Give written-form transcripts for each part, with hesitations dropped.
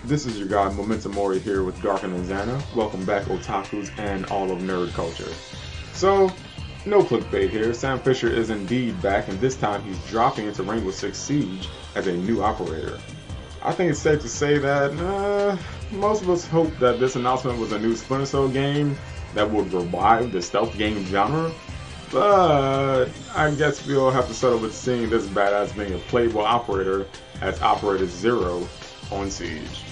This is your guy Momentum Mori here with Dark and Zana. Welcome back, otakus and all of nerd culture. So, no clickbait here. Sam Fisher is indeed back, and this time he's dropping into Rainbow Six Siege as a new operator. I think it's safe to say that most of us hoped that this announcement was a new Splinter Cell game that would revive the stealth game genre, but I guess we'll have to settle with seeing this badass being a playable operator as Operator Zero on Siege.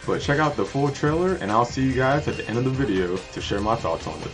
But check out the full trailer and I'll see you guys at the end of the video to share my thoughts on it.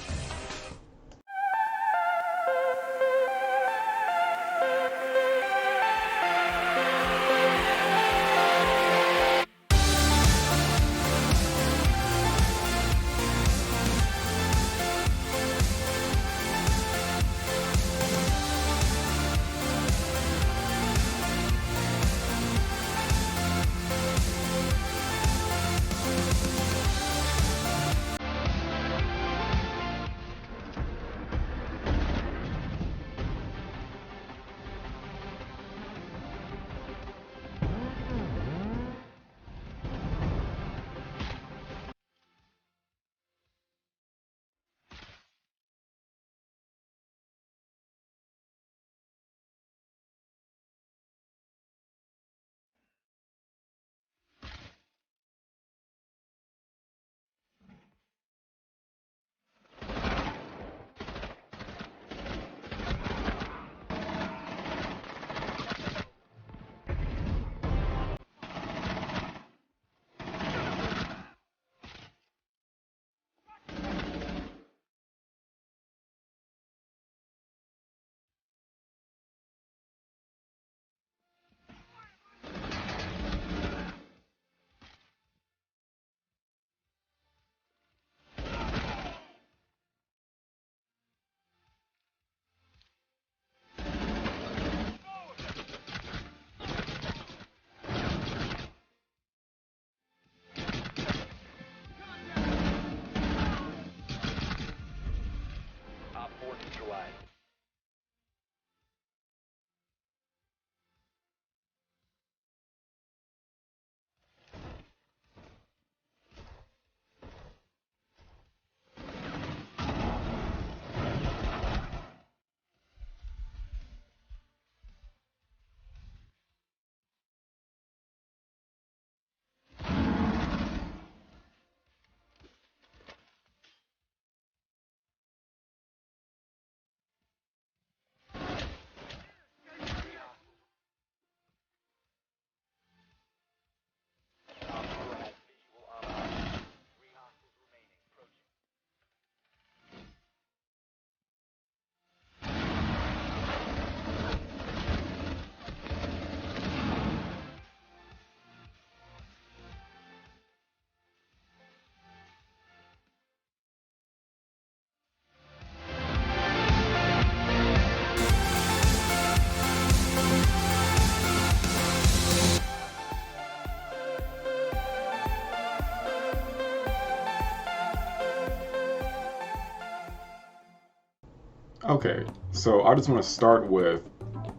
Okay, so I just want to start with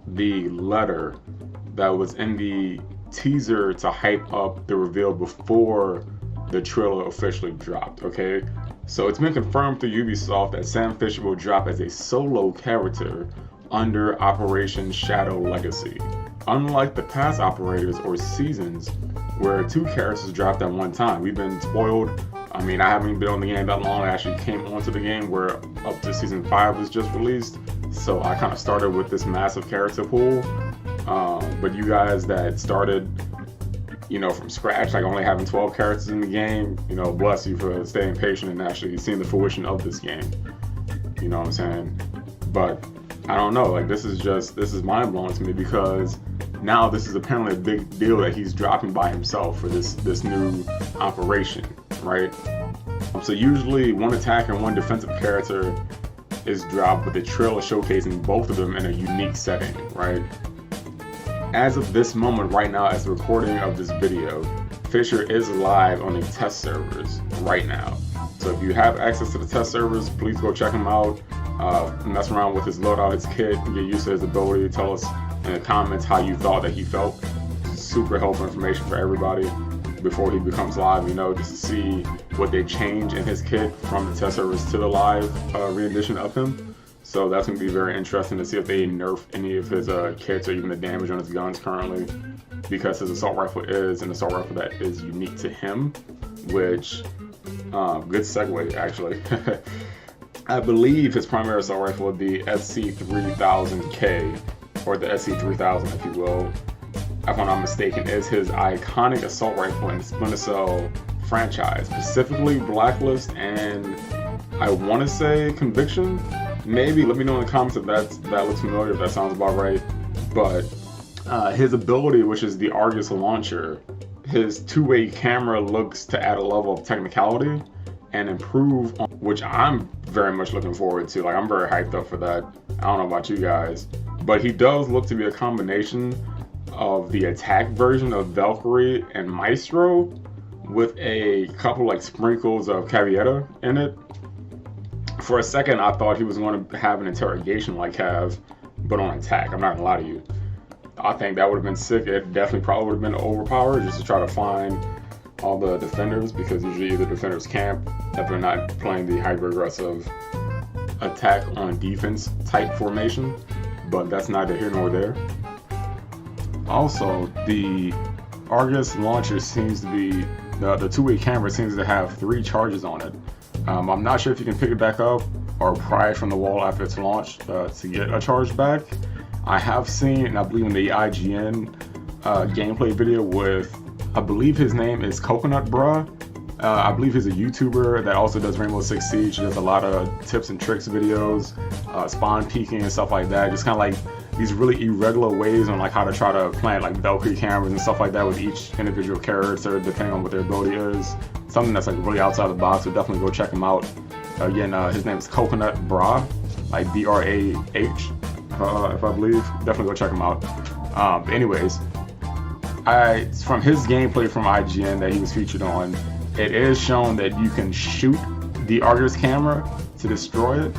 the letter that was in the teaser to hype up the reveal before the trailer officially dropped, okay? So it's been confirmed through Ubisoft that Sam Fisher will drop as a solo character under Operation Shadow Legacy. Unlike the past operators or seasons where two characters dropped at one time, we've been spoiled. I mean, I haven't been on the game that long. I actually came onto the game where up to Season 5 was just released. So I kind of started with this massive character pool. But you guys that started, from scratch, like only having 12 characters in the game, bless you for staying patient and actually seeing the fruition of this game. You know what I'm saying? But I don't know, like this is mind blowing to me because now this is apparently a big deal that he's dropping by himself for this new operation, right? So usually one attack and one defensive character is dropped with a trailer showcasing both of them in a unique setting, right? As of this moment right now, as the recording of this video, Fisher is live on the test servers right now. So if you have access to the test servers, please go check him out. Mess around with his loadout, his kit, and get used to his ability. Tell us in the comments how you thought that he felt. super helpful information for everybody before he becomes live, you know, just to see what they change in his kit from the test servers to the live rendition of him. So that's going to be very interesting to see if they nerf any of his kits or even the damage on his guns currently, because his assault rifle is an assault rifle that is unique to him, which, good segue actually. I believe his primary assault rifle, the SC3000K, or the SC3000 if you will, if I'm not mistaken, is his iconic assault rifle in the Splinter Cell franchise, specifically Blacklist and I want to say Conviction. Maybe let me know in the comments if that looks familiar, if that sounds about right. But his ability, which is the Argus launcher, his two-way camera looks to add a level of technicality and improve on, which I'm very much looking forward to. Like, I'm very hyped up for that. I don't know about you guys, but he does look to be a combination of the attack version of Valkyrie and Maestro with a couple like sprinkles of Caveira in it. For a second, I thought he was going to have an interrogation like Cav, but on attack. I'm not gonna lie to you. I think that would have been sick. It definitely probably would have been overpowered just to try to find all the defenders, because usually the defenders camp if they're not playing the hyper aggressive attack on defense type formation. But that's neither here nor there. Also, the Argus launcher seems to be, the two-way camera seems to have 3 charges on it. I'm not sure if you can pick it back up or pry it from the wall after it's launched to get a charge back. I have seen, and I believe in the IGN gameplay video with, I believe his name is Coconut Brah. I believe he's a YouTuber that also does Rainbow Six Siege. He does a lot of tips and tricks videos, spawn peeking and stuff like that. Just kind of like these really irregular ways on like how to try to plant like Valkyrie cameras and stuff like that with each individual character depending on what their ability is. Something that's like really outside the box, so definitely go check him out. Again, his name is Coconut Brah, like B-R-A-H, if I believe. Definitely go check him out. Anyways, from his gameplay from IGN that he was featured on, it is shown that you can shoot the Argus camera to destroy it,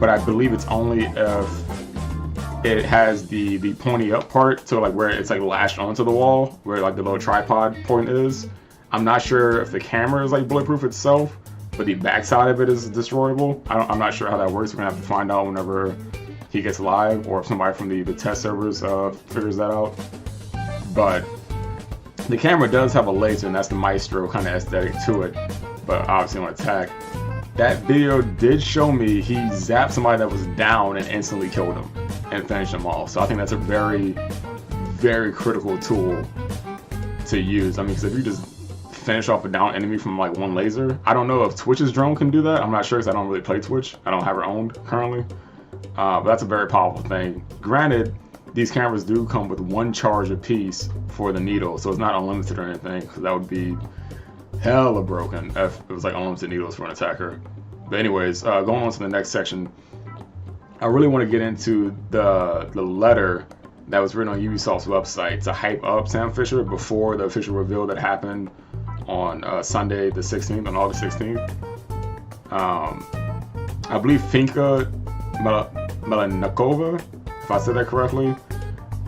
but I believe it's only if it has the pointy up part, so like where it's like lashed onto the wall, where like the little tripod point is. I'm not sure if the camera is like bulletproof itself, but the backside of it is destroyable. I'm not sure how that works. We're gonna have to find out whenever he gets live, or if somebody from the test servers figures that out. But the camera does have a laser, and that's the Maestro kind of aesthetic to it, but obviously on attack. That video did show me he zapped somebody that was down and instantly killed him and finished him off. So I think that's a very, very critical tool to use. I mean, because if you just finish off a down enemy from like one laser, I don't know if Twitch's drone can do that. I'm not sure, because I don't really play Twitch. I don't have her owned currently. But that's a very powerful thing. Granted, these cameras do come with 1 charge apiece for the needle, so it's not unlimited or anything, because that would be hella broken if it was like unlimited needles for an attacker. But anyways, going on to the next section, I really want to get into the letter that was written on Ubisoft's website to hype up Sam Fisher before the official reveal that happened on Sunday the 16th, on August 16th. I believe Finka Melanakova, if I said that correctly.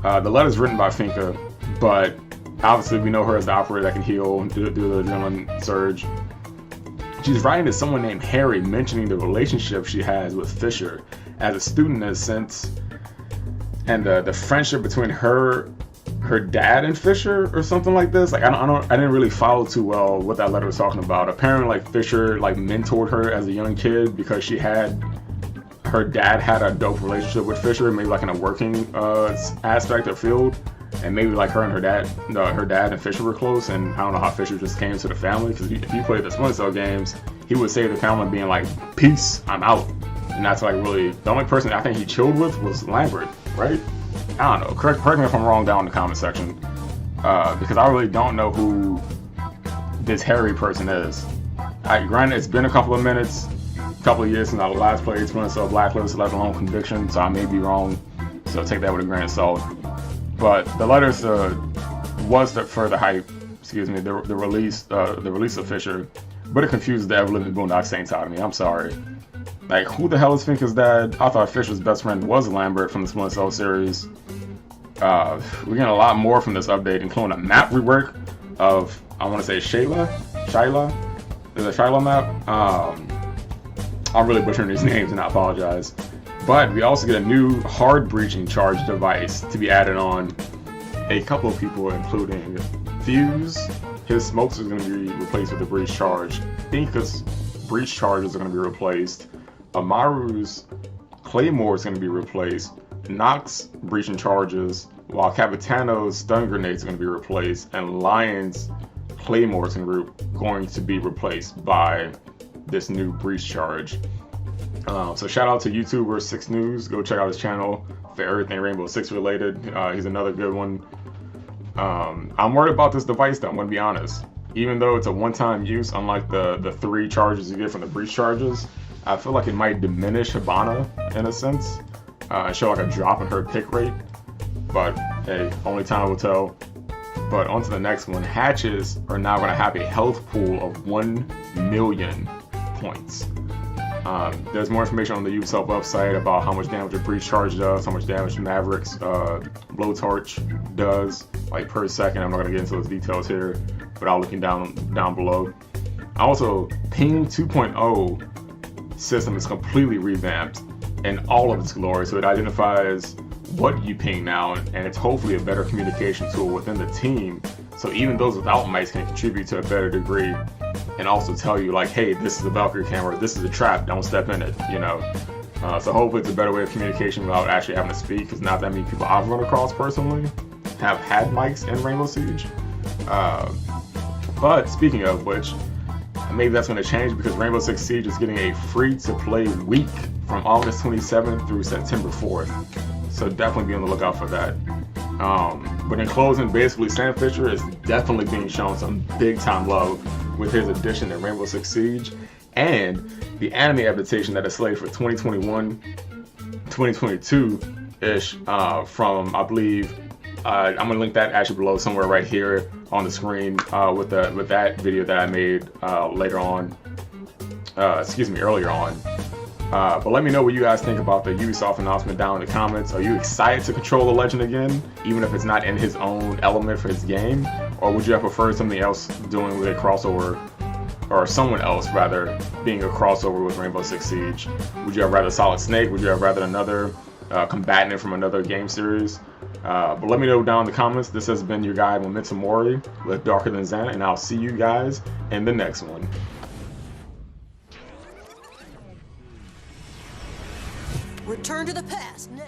The letter's written by Finka, but obviously we know her as the operator that can heal and do the adrenaline surge. She's writing to someone named Harry, mentioning the relationship she has with Fisher as a student in a sense, and the friendship between her dad and Fisher or something like this. Like I didn't really follow too well what that letter was talking about. Apparently, like Fisher like mentored her as a young kid because her dad had a dope relationship with Fisher, maybe like in a working aspect or field, and maybe like her dad and Fisher were close. And I don't know how Fisher just came to the family, because if you played the Splinter Cell games, he would save the family being like, "Peace, I'm out." And that's like really the only person I think he chilled with was Lambert, right? I don't know. Correct me if I'm wrong down in the comment section, because I really don't know who this Harry person is. Granted, it's been a couple of minutes, a couple of years since I last played Splinter Cell Blacklist, let alone Conviction, so I may be wrong. So take that with a grain of salt. But the letters was for the hype. Excuse me, the release of Fisher, but it confused the ever-living Boondock Saints out of me. I'm sorry. Like, who the hell is Finka's dad? I thought Fisher's best friend was Lambert from the Splinter Cell series. We're getting a lot more from this update, including a map rework of, I want to say Shallay? There's a Shallay map. I'm really butchering these names and I apologize. But we also get a new hard breaching charge device to be added on a couple of people, including Fuse. His smokes is going to be replaced with a breach charge. Finka's breach charges are going to be replaced. Amaru's claymore is going to be replaced. Nox breaching charges, while Capitano's stun grenades are going to be replaced, and Lion's claymore is going to be replaced by this new breach charge. So shout out to YouTuber 6 News. Go check out his channel for everything Rainbow Six related. He's another good one. I'm worried about this device though, I'm going to be honest. Even though it's a one-time use, unlike the 3 charges you get from the breach charges, I feel like it might diminish Hibana in a sense. Show like a drop in her pick rate. But hey, only time will tell. But on to the next one. Hatches are now going to have a health pool of 1 million points. There's more information on the Ubisoft website about how much damage a breach charge does, how much damage Maverick's blowtorch does, like per second. I'm not going to get into those details here, but I'll link you down below. Also, Ping 2.0 system is completely revamped in all of its glory, so it identifies what you ping now, and it's hopefully a better communication tool within the team, so even those without mics can contribute to a better degree, and also tell you like, hey, this is a Valkyrie camera, this is a trap, don't step in it, you know. So hopefully it's a better way of communication without actually having to speak, because not that many people I've run across personally have had mics in Rainbow Siege. But speaking of which, maybe that's going to change because Rainbow Six Siege is getting a free-to-play week from August 27th through September 4th. So definitely be on the lookout for that. But in closing, basically Sam Fisher is definitely being shown some big-time love with his addition to Rainbow Six Siege and the anime adaptation that is slated for 2021, 2022-ish from, I believe, I'm gonna link that actually below somewhere right here on the screen with that video that I made earlier on. But let me know what you guys think about the Ubisoft announcement down in the comments. Are you excited to control the Legend again, even if it's not in his own element for his game? Or would you have preferred something else doing with a crossover, or someone else rather, being a crossover with Rainbow Six Siege? Would you have rather Solid Snake? Would you have rather another combatant from another game series? But let me know down in the comments. This has been your guy, Momentum Mori, with Darker Than Zen, and I'll see you guys in the next one. Return to the past now.